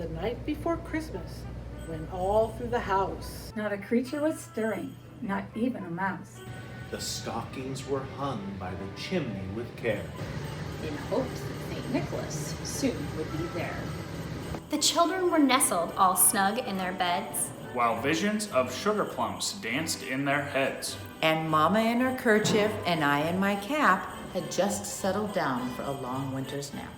the night before Christmas, when all through the house not a creature was stirring, not even a mouse. The stockings were hung by the chimney with care, in hopes that St. Nicholas soon would be there. The children were nestled all snug in their beds, while visions of sugar plums danced in their heads. And Mama in her kerchief and I in my cap had just settled down for a long winter's nap.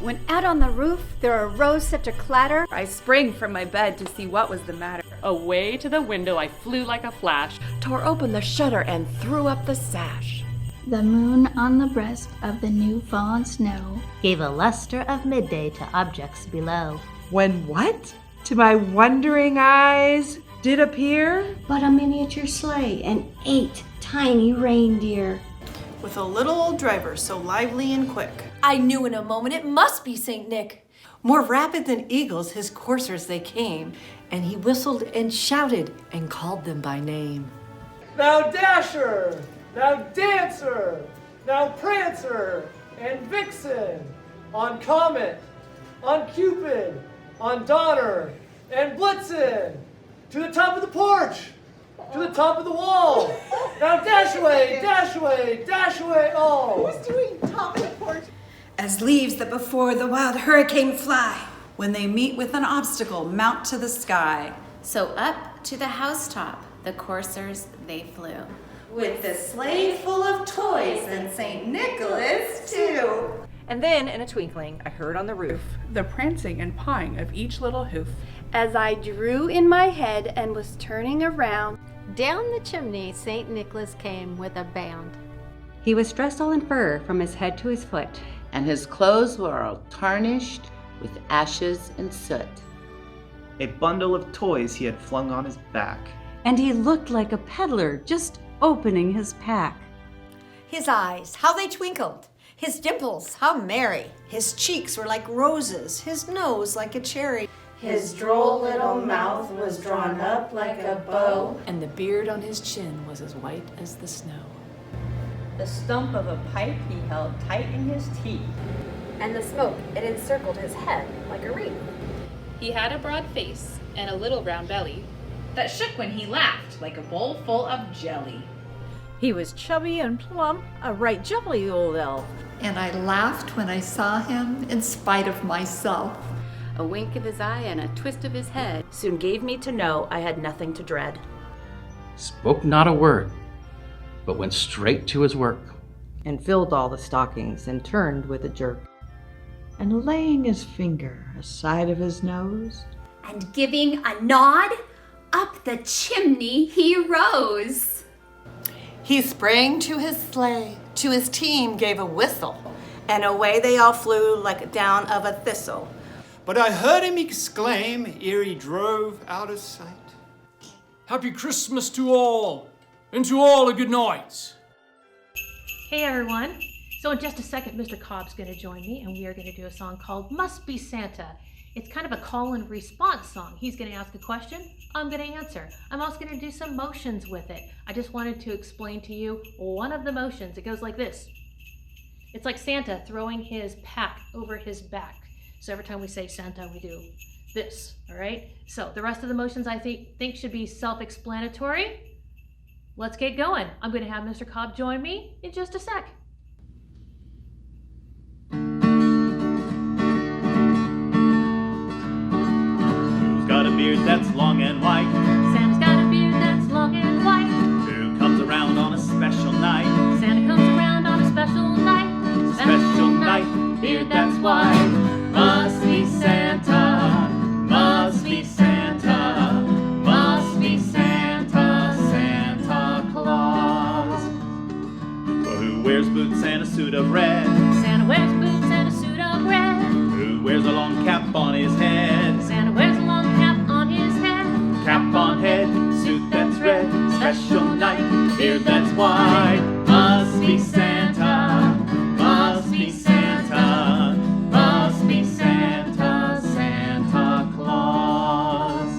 When out on the roof there arose such a clatter, I sprang from my bed to see what was the matter. Away to the window I flew like a flash, tore open the shutter and threw up the sash. The moon on the breast of the new fallen snow gave a luster of midday to objects below. When what, to my wondering eyes, did appear? But a miniature sleigh and 8 tiny reindeer, with a little old driver so lively and quick. I knew in a moment it must be St. Nick. More rapid than eagles, his coursers they came, and he whistled and shouted and called them by name. Now Dasher, now Dancer, now Prancer and Vixen, on Comet, on Cupid, on Donner and Blitzen, to the top of the porch, to the top of the wall. Now dash away, dash away, dash away all. Who's doing top of the porch? As leaves that before the wild hurricane fly, when they meet with an obstacle, mount to the sky. So up to the housetop the coursers they flew, with the sleigh full of toys and St. Nicholas too. And then, in a twinkling, I heard on the roof the prancing and pawing of each little hoof. As I drew in my head and was turning around, down the chimney St. Nicholas came with a bound. He was dressed all in fur from his head to his foot, and his clothes were all tarnished with ashes and soot. A bundle of toys he had flung on his back. And he looked like a peddler just opening his pack. His eyes, how they twinkled. His dimples, how merry. His cheeks were like roses, his nose like a cherry. His droll little mouth was drawn up like a bow, and the beard on his chin was as white as the snow. The stump of a pipe he held tight in his teeth, and the smoke, it encircled his head like a wreath. He had a broad face and a little round belly that shook when he laughed like a bowl full of jelly. He was chubby and plump, a right jolly old elf. And I laughed when I saw him in spite of myself. A wink of his eye and a twist of his head soon gave me to know I had nothing to dread. Spoke not a word, but went straight to his work, and filled all the stockings and turned with a jerk. And laying his finger aside of his nose, and giving a nod, up the chimney he rose. He sprang to his sleigh, to his team gave a whistle, and away they all flew like down of a thistle. But I heard him exclaim ere he drove out of sight, "Happy Christmas to all, and to all a good night." Hey everyone. So in just a second, Mr. Cobb's gonna join me and we are gonna do a song called Must Be Santa. It's kind of a call and response song. He's gonna ask a question, I'm gonna answer. I'm also gonna do some motions with it. I just wanted to explain to you one of the motions. It goes like this. It's like Santa throwing his pack over his back. So every time we say Santa, we do this, all right? So the rest of the motions I think should be self-explanatory. Let's get going. I'm gonna have Mr. Cobb join me in just a sec. Who's got a beard that's long and white? Santa's got a beard that's long and white. Who comes around on a special night? Santa comes around on a special night. Special night, beard that's white. Must be Santa, must be Santa, must be Santa, Santa Claus. Well, who wears boots and a suit of red? Santa wears boots and a suit of red. Who wears a long cap on his head? Santa wears a long cap on his head. Cap on head, suit that's red. Special night, beard that's white. Must be Santa, must be Santa, must be Santa, Santa Claus.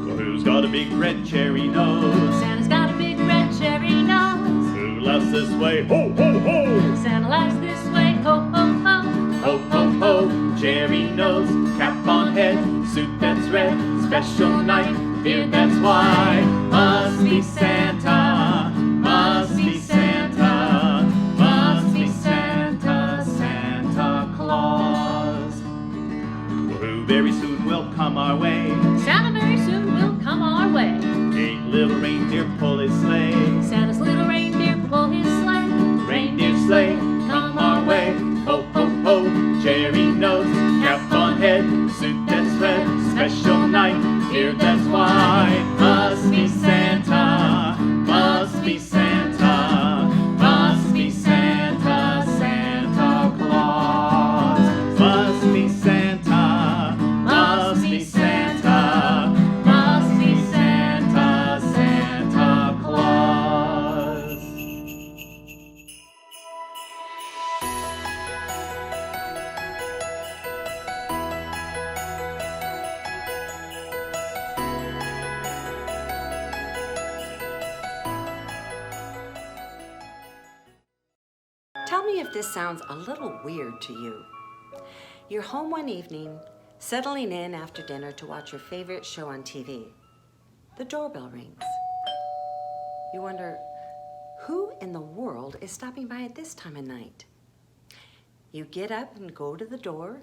Well, who's got a big red cherry nose? Santa's got a big red cherry nose. Who laughs this way? Ho, ho, ho! Santa laughs this way. Ho, ho, ho! Ho, ho, ho! Cherry nose, cap on head. red, special night, here that's why. Must be Santa, must be Santa, must be Santa, Santa Claus. Who very soon will come our way. Santa very soon will come our way. 8 little reindeer pull his sleigh. Santa's little reindeer pull his sleigh. Reindeer sleigh, come our way. Ho, ho, ho, cherry nose, cap on head, suit that's red, special night, here that's why. Must be Santa, must be Santa, must be Santa, Santa Claus. Must be Santa, must be Santa, must be Santa, Santa Claus. Tell me if this sounds a little weird to you. You're home one evening, settling in after dinner to watch your favorite show on TV. The doorbell rings. You wonder, who in the world is stopping by at this time of night? You get up and go to the door.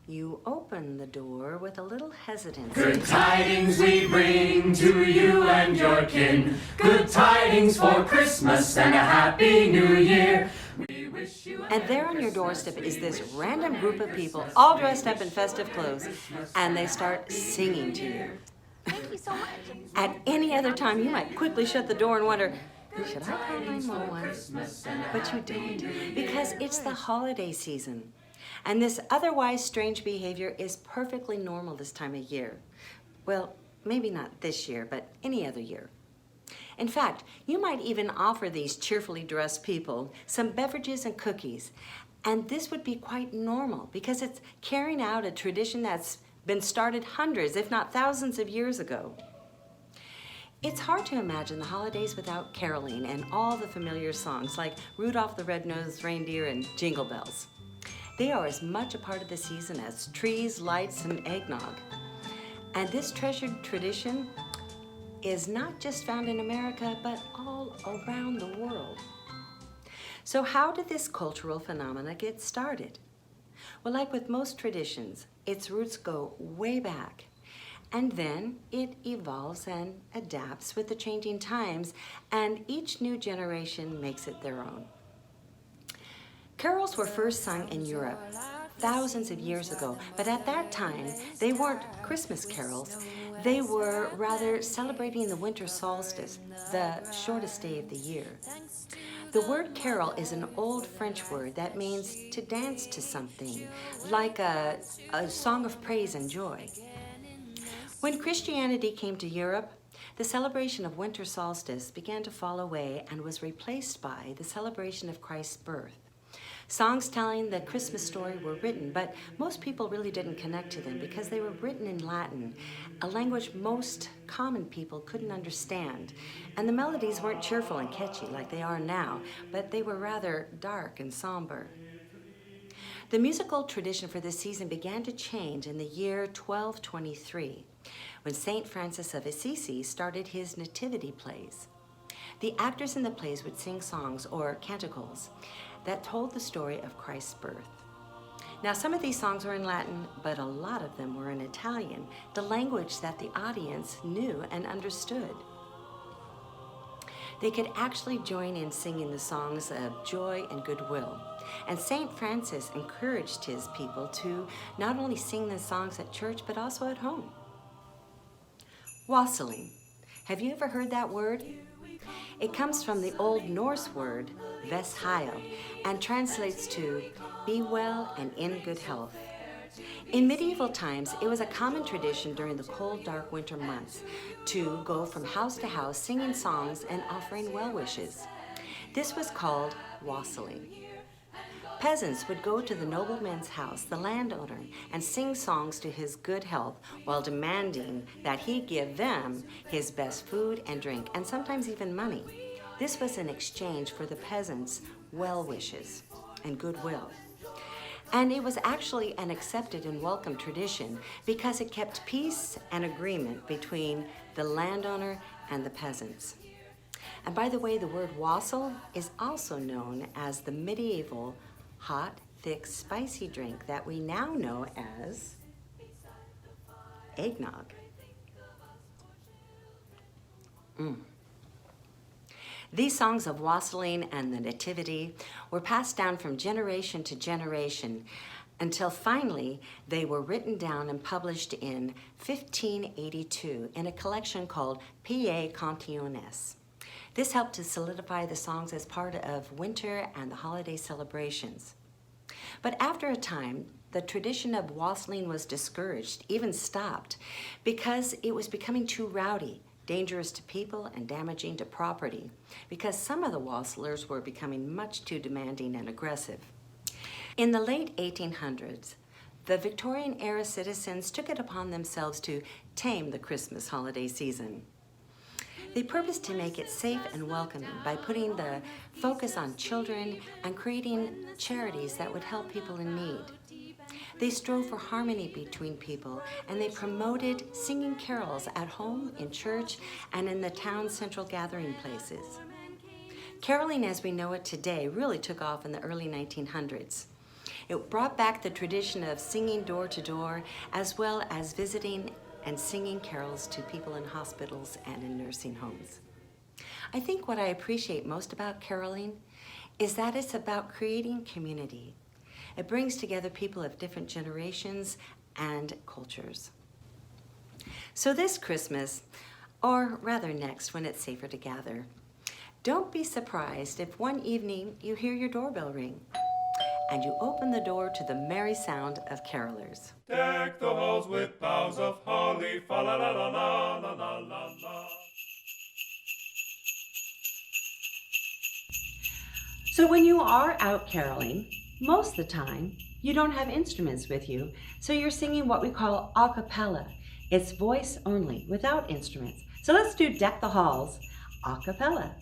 You open the door with a little hesitancy. Good tidings we bring to you and your kin. Good tidings for Christmas and a happy new year. We wish you And there on your doorstep is this random group of people all dressed up in festive clothes, and they start singing to you. Thank you so much. At any other time, you might quickly shut the door and wonder, should I call 911? But you don't, because it's the holiday season. And this otherwise strange behavior is perfectly normal this time of year. Well, maybe not this year, but any other year. In fact, you might even offer these cheerfully dressed people some beverages and cookies. And this would be quite normal because it's carrying out a tradition that's been started hundreds, if not thousands of years ago. It's hard to imagine the holidays without caroling and all the familiar songs like Rudolph the Red-Nosed Reindeer and Jingle Bells. They are as much a part of the season as trees, lights, and eggnog. And this treasured tradition is not just found in America, but all around the world. So how did this cultural phenomena get started? Well, like with most traditions, its roots go way back. And then it evolves and adapts with the changing times, and each new generation makes it their own. Carols were first sung in Europe thousands of years ago, but at that time, they weren't Christmas carols. They were rather celebrating the winter solstice, the shortest day of the year. The word carol is an old French word that means to dance to something, like a song of praise and joy. When Christianity came to Europe, the celebration of winter solstice began to fall away and was replaced by the celebration of Christ's birth. Songs telling the Christmas story were written, but most people really didn't connect to them because they were written in Latin, a language most common people couldn't understand. And the melodies weren't cheerful and catchy like they are now, but they were rather dark and somber. The musical tradition for this season began to change in the year 1223, when St. Francis of Assisi started his nativity plays. The actors in the plays would sing songs or canticles that told the story of Christ's birth. Now, some of these songs were in Latin, but a lot of them were in Italian, the language that the audience knew and understood. They could actually join in singing the songs of joy and goodwill. And St. Francis encouraged his people to not only sing the songs at church, but also at home. Wassailing. Have you ever heard that word? It comes from the Old Norse word, vesheil, and translates to be well and in good health. In medieval times, it was a common tradition during the cold, dark winter months to go from house to house singing songs and offering well wishes. This was called wassailing. Peasants would go to the nobleman's house, the landowner, and sing songs to his good health while demanding that he give them his best food and drink, and sometimes even money. This was in exchange for the peasants' well wishes and goodwill. And it was actually an accepted and welcome tradition because it kept peace and agreement between the landowner and the peasants. And by the way, the word wassail is also known as the medieval hot, thick, spicy drink that we now know as eggnog. These songs of wassailing and the nativity were passed down from generation to generation until finally they were written down and published in 1582 in a collection called P.A. Cantiones. This helped to solidify the songs as part of winter and the holiday celebrations. But after a time, the tradition of wassailing was discouraged, even stopped, because it was becoming too rowdy, dangerous to people and damaging to property, because some of the wassailers were becoming much too demanding and aggressive. In the late 1800s, the Victorian-era citizens took it upon themselves to tame the Christmas holiday season. They purposed to make it safe and welcoming by putting the focus on children and creating charities that would help people in need. They strove for harmony between people, and they promoted singing carols at home, in church, and in the town's central gathering places. Caroling as we know it today really took off in the early 1900s. It brought back the tradition of singing door to door, as well as visiting and singing carols to people in hospitals and in nursing homes. I think what I appreciate most about caroling is that it's about creating community. It brings together people of different generations and cultures. So this Christmas, or rather next when it's safer to gather, don't be surprised if one evening you hear your doorbell ring and you open the door to the merry sound of carolers. Deck the halls with boughs of holly, fa la la la la la la la la. So when you are out caroling, most of the time, you don't have instruments with you, so you're singing what we call a cappella. It's voice only, without instruments. So let's do Deck the Halls a cappella.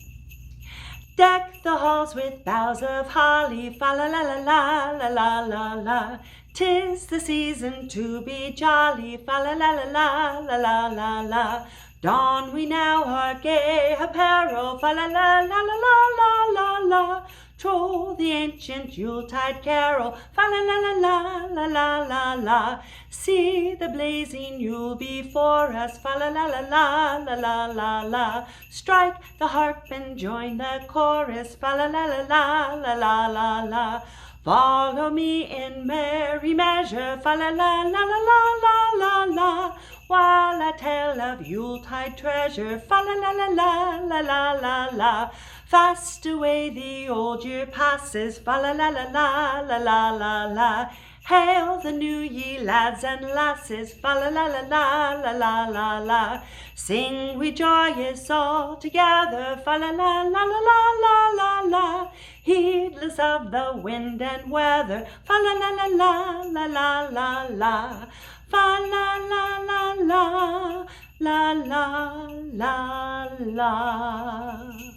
Deck the halls with boughs of holly, fa la la la la la la la la. 'Tis the season to be jolly, fa la la la la la la la la. Don we now our gay apparel, fa la la la la la la la la. Troll the ancient Yuletide carol, fa la la la la la la la la. See the blazing Yule before us, fa la la la la la la la la. Strike the harp and join the chorus, fa la la la la la la la la. Follow me in merry measure, fa la la la la la la la la. While I tell of Yuletide treasure, fa la la la la la la la la. Fast away the old year passes, fa la la la la la la la la. Hail the new ye lads and lasses, fa la la la la la la la la. Sing we joyous all together, fa la la la la la la la la. Heedless of the wind and weather, fa la la la la la la la la. Fa la la la la la la la la.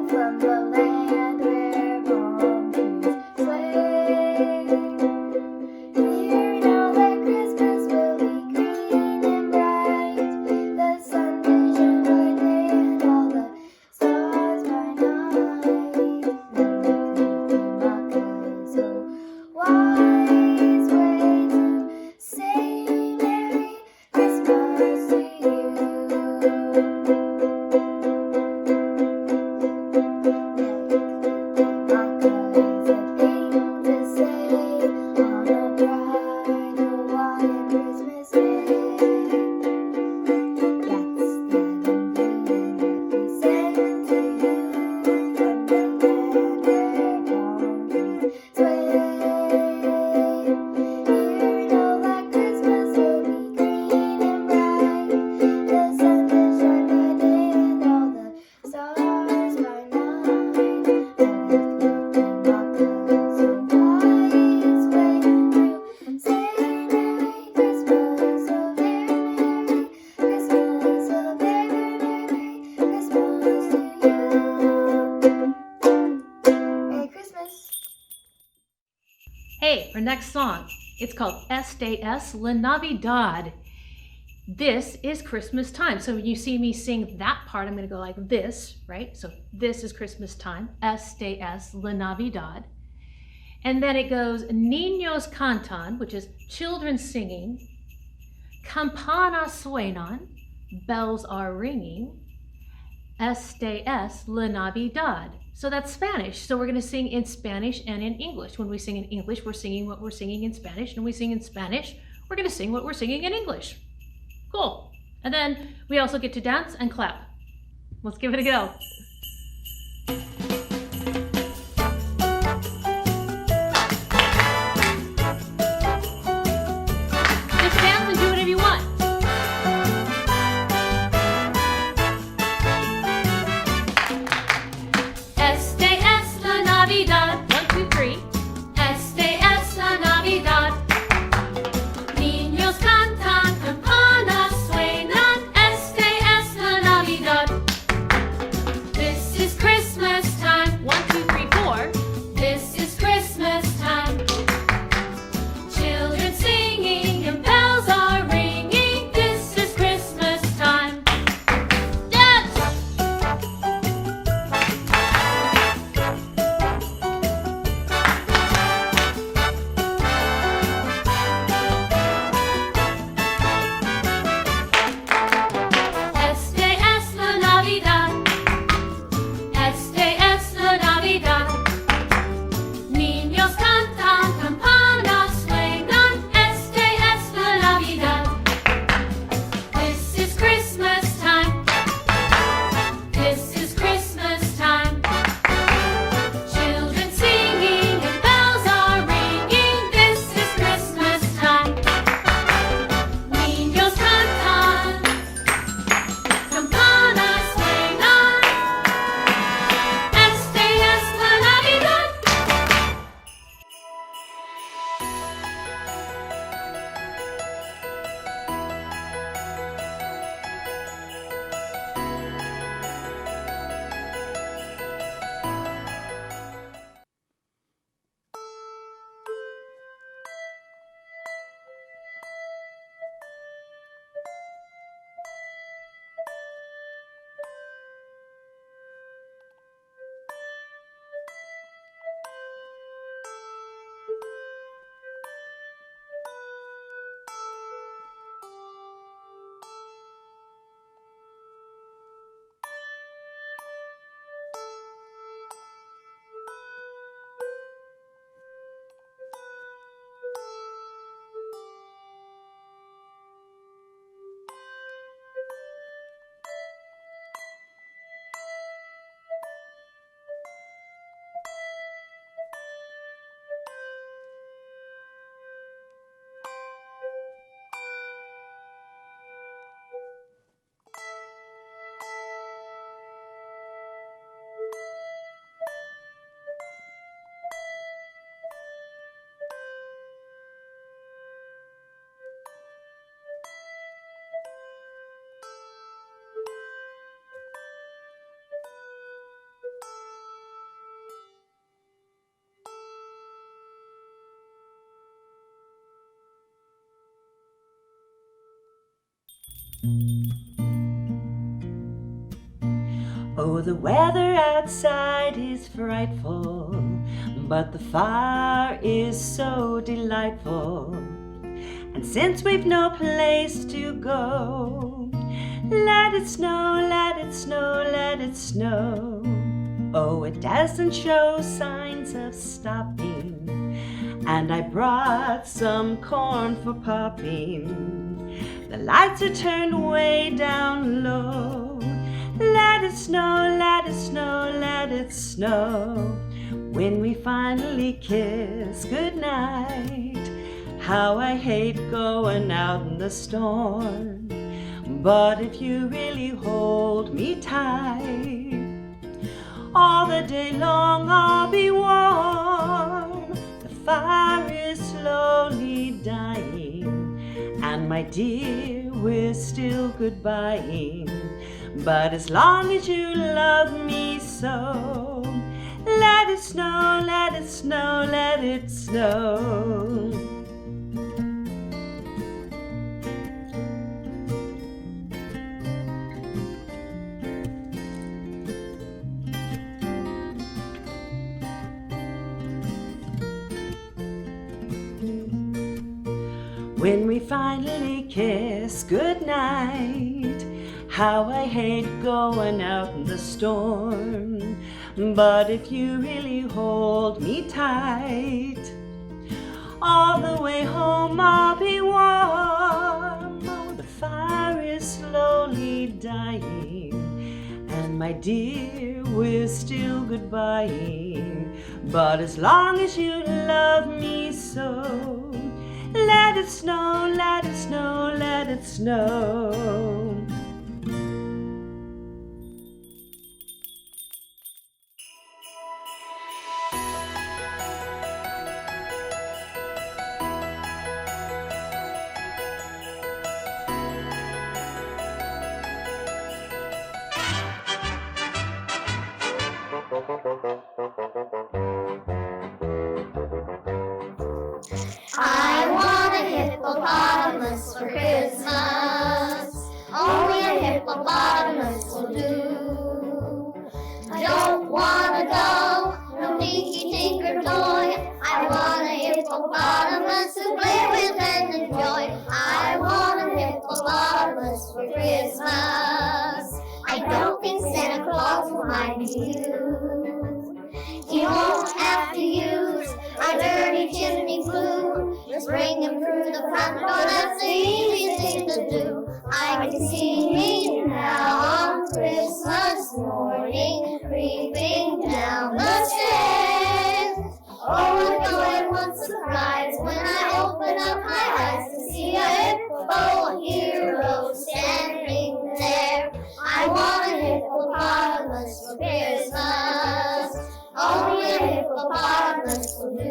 From the land Hey, our next song, it's called Este es la Navidad. This is Christmas time. So when you see me sing that part, I'm going to go like this, right? So this is Christmas time. Este es la Navidad. And then it goes Niños cantan, which is children singing. Campanas suenan, bells are ringing. Este es la Navidad. So that's Spanish. So we're going to sing in Spanish and in English. When we sing in English, we're singing what we're singing in Spanish. And when we sing in Spanish, we're going to sing what we're singing in English. Cool. And then we also get to dance and clap. Let's give it a go. Just dance and do whatever you want. Este es la Navidad. 1, 2, 3. Este es la Navidad. Niños cantan, campanas suenan. Este es la Navidad. This is Christmas time. 1, 2, 3, 4. This is Christmas time. Children singing and bells are ringing. This is Christmas time. Dance! Este es la Navidad. Este es la Navidad. Niños cantan, campanas suenan. Este es la Navidad. This is Christmas time. This is Christmas time. Children singing and bells are ringing. This is Christmas time. Niños cantan, campanas suenan. Este es la Navidad. Oh, the weather outside is frightful, but the fire is so delightful. And since we've no place to go, let it snow, let it snow, let it snow. Oh, it doesn't show signs of stopping, and I brought some corn for popping. The lights are turned way down low. Let it snow, let it snow, let it snow. When we finally kiss goodnight, how I hate going out in the storm. But if you really hold me tight, all the day long I'll be warm. The fire is slowly dying, and my dear, we're still goodbying. But as long as you love me so, let it snow, let let it snow, let it snow. When we finally kiss goodnight, how I hate going out in the storm. But if you really hold me tight, all the way home I'll be warm. Oh, the fire is slowly dying, and my dear, we're still goodbying. But as long as you love me so, let it snow, let it snow, let it snow. I want a hippopotamus for Christmas. Only a hippopotamus will do. I don't want a doll, no dinky tinker toy. I want a hippopotamus to play with and enjoy. I want a hippopotamus for Christmas. I don't think Santa Claus will mind you. He won't have to use a dirty chimney flue. Just bring him through the front door, that's the easiest thing to do. I can see me now on Christmas morning, creeping down the stairs. Oh, what joy, what surprise, when I open up my eyes to see a hippo hero standing there. I want a hippopotamus for Christmas. Only a hippopotamus will do.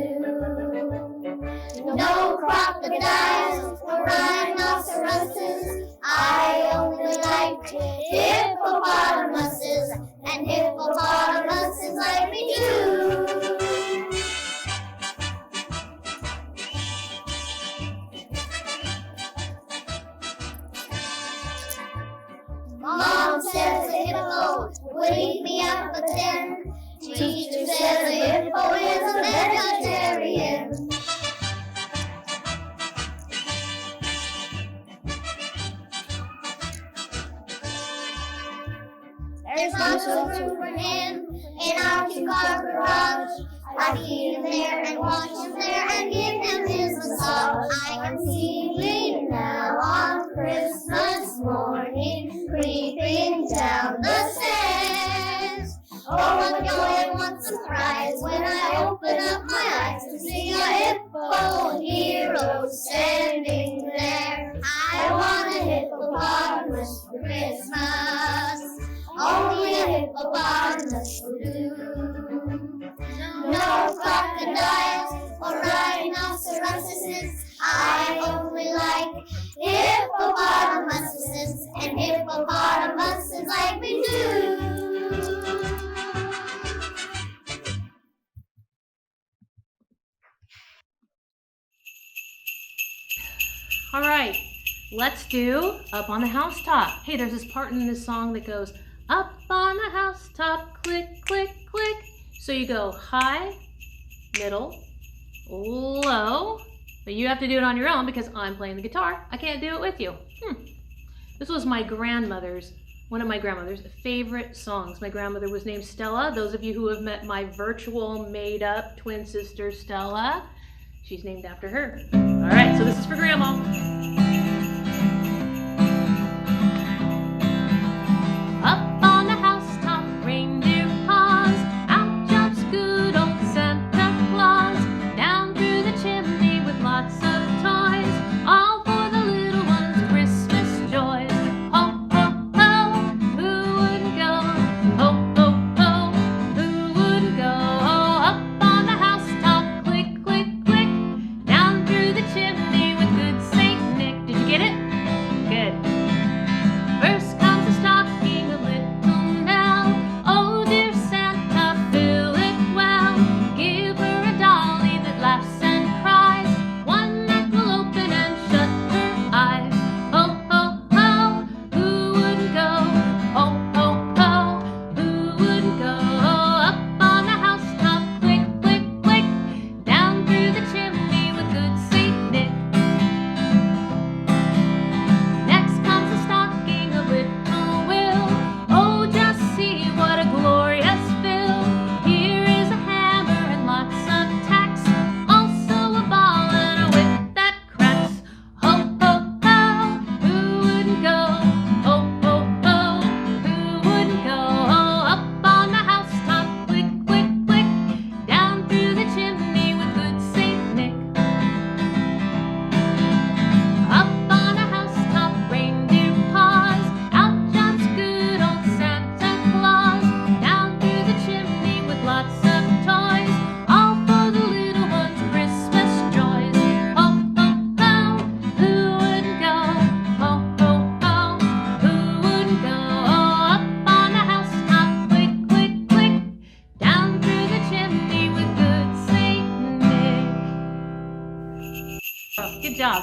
No crocodiles or rhinoceroses. I only like hippopotamuses, and hippopotamuses like me too. Mom says a hippo would eat me up at 10. Teacher says a hippo is a vegetarian. There's lots of room for him in our two-car garage. I feed him there and wash him there and give him his massage. I can see me now on Christmas morning, creeping down the stairs. Oh, what joy and what surprise when I open up my eyes to see a hippo hero standing there. I want a hippopotamus for Christmas. Only a hippopotamus will do. No crocodiles or rhinoceroses. I only like hippopotamuses, and hippopotamuses like me too. All right, let's do Up on the Housetop. Hey, there's this part in this song that goes, up on the housetop, click, click, click. So you go high, middle, low, but you have to do it on your own because I'm playing the guitar. I can't do it with you. This was my grandmother's, one of my grandmother's favorite songs. My grandmother was named Stella. Those of you who have met my virtual made-up twin sister, Stella, she's named after her. All right, so this is for Grandma. Up on the housetop, reindeer paws, out jumps good old Santa Claus, down through the chimney with lots of toys, all for the little ones' Christmas joys. Ho, ho, ho, who wouldn't go? Ho, ho, ho, who wouldn't go? Oh, up on the housetop, click, click, click, down through the chimney with good Saint Nick to would go up on the housetop, click, click, click, down through the chimney with good Saint Nick. Next comes the stocking of little Will. Oh, just see what a glorious fill. Here is a hammer and lots of tacks, also a ball and a whip that cracks. Ho, ho, ho, who wouldn't go? Ho, ho, ho, who wouldn't go? Up on the housetop, click, click, click, down through the chimney with good Saint Nick. Up on a housetop, reindeer paws, out jumps good old Santa Claus. Down through the chimney with lots of toys, all for the little ones' Christmas joys. Ho, ho, ho, who wouldn't go? Ho, ho, ho, who wouldn't go? Up on the housetop, click, click, click, down through the chimney with good Saint Nick. Oh, good job.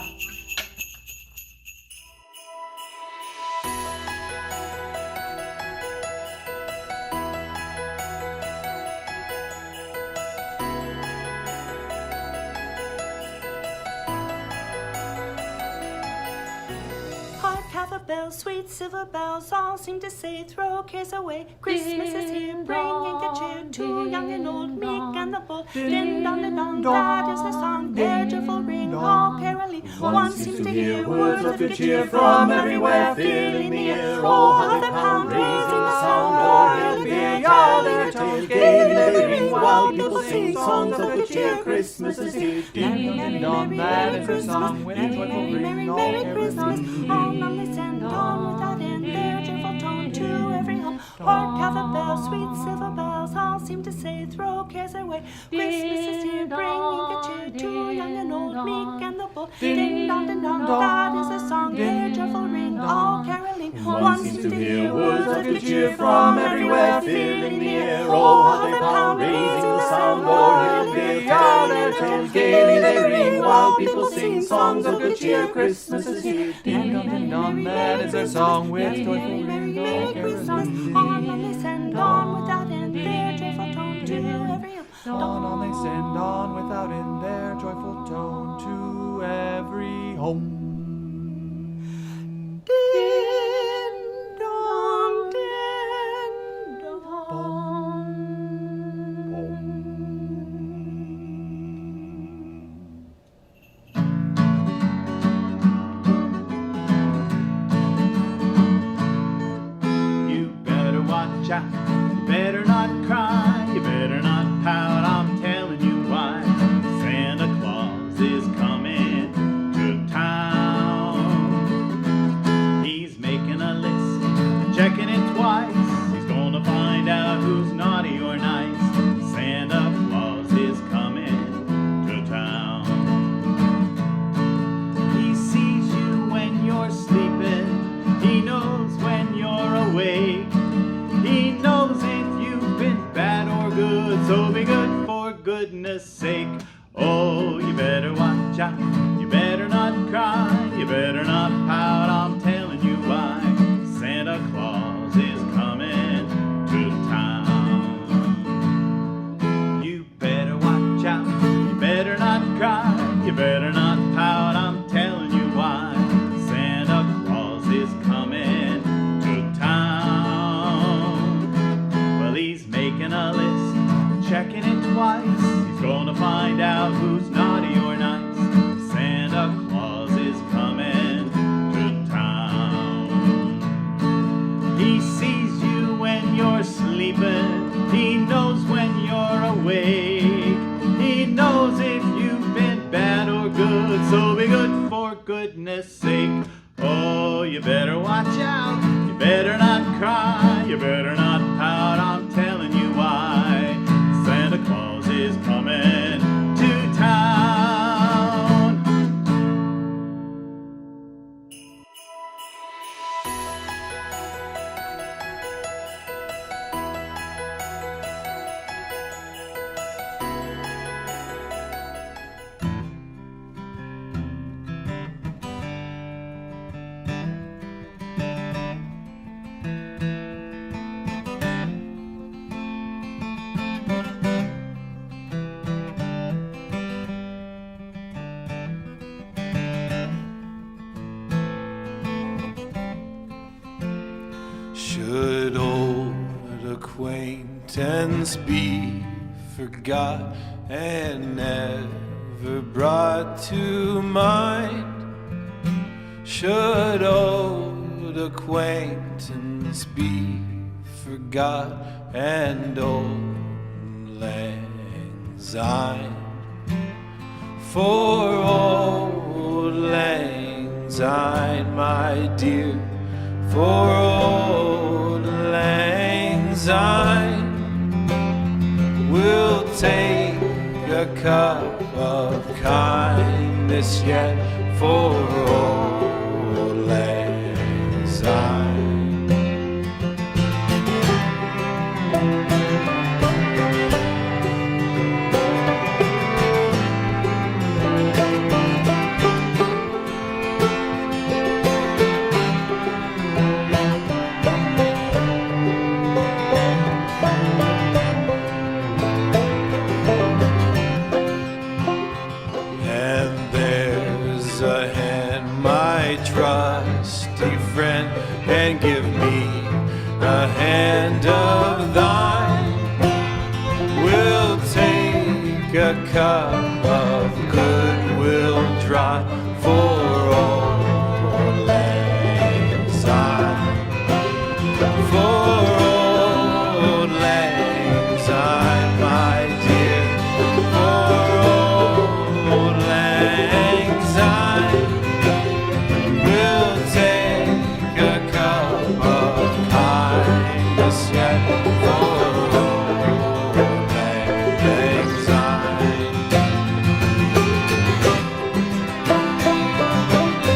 Hark, half a bell, sweet silver bells, all seem to say, throw cares away. Christmas is here, bringing good cheer to young and old, meek and the bold. Din don, that is the song, their joyful ring, all caroling. One seems to hear words of good cheer from everywhere, filling the air. Oh, how the pound raising the sound, o'er the all their tones, gaily they ring, while people sing songs of good cheer. Christmas is here. Din don, that is the song, with a joyful ring, all caroling. On they send on without end their cheerful tone to every home. Hark, how the bells, sweet silver bells, all seem to say, throw cares away. Christmas is here, bringing good cheer to young and old, meek and the bold. Ding dong, that is the song, their joyful ring, all caroling. One seems to hear words of good cheer from everywhere, filling the air. Oh, how they pound, raising the sound, o'er the all their tones, gaily they ring, while people sing songs of good cheer. Christmas is here. Ding dong, that is their song, with joyful ring, Merry Christmas. On they send on without end their joyful tone to every home. On they send on without end their joyful tone to every home. Din dong, din dong. You better watch out, you better not cry, you better not pout, I'm telling you why. Santa Claus is coming to town. He's making a list, checking it twice, he's gonna find out who's naughty or nice. Santa Claus is coming to town. He sees you when you're sleeping, he knows when you're awake. He knows if you've been bad or good, so be good for goodness sake. Oh, you better watch out, you better not cry, you better not pout, I'm telling you why. Santa Claus is coming to town. You better watch out, you better not cry, you better not pout, I'm telling you why. Santa Claus is coming to town. Well, he's making a list, checking it twice, he's gonna find out who's naughty or nice. Santa Claus is coming to town. He sees you when you're sleeping, he knows when you're awake. He knows if you've been bad or good, so be good for goodness sake. Oh, you better watch out, you better not cry, you better not pout, I'm telling you why. Santa Claus is coming to town. acquaintance be forgot and never brought to mind? Should old acquaintance be forgot and old lang syne? For old lang syne, my dear, for old lang syne, we'll take a cup of kindness yet for old lang syne. Trusty friend, and give me a hand of thine. We'll take a cup of goodwill dry for old lang syne. For old lang syne, my dear, for old lang syne. We'll take a cup of kindness yet for old lang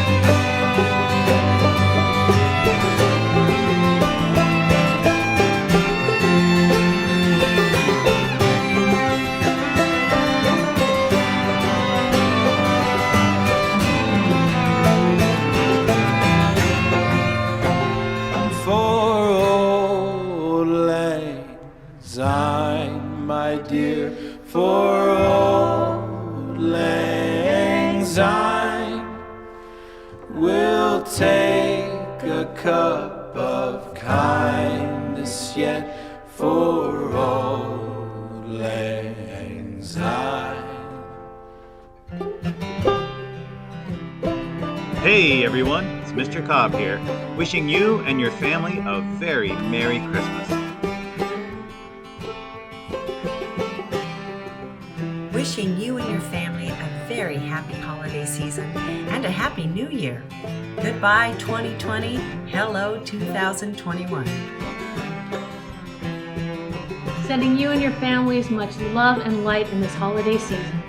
syne. My dear, for old lang syne, we'll take a cup of kindness yet for old lang syne. Hey everyone, it's Mr. Cobb here, wishing you and your family a very Merry Christmas. Wishing you and your family a very happy holiday season and a happy new year. Goodbye 2020, hello 2021. Sending you and your families much love and light in this holiday season.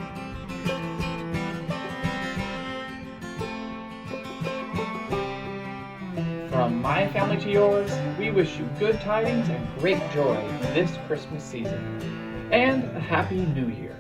From my family to yours, we wish you good tidings and great joy this Christmas season. And a Happy New Year.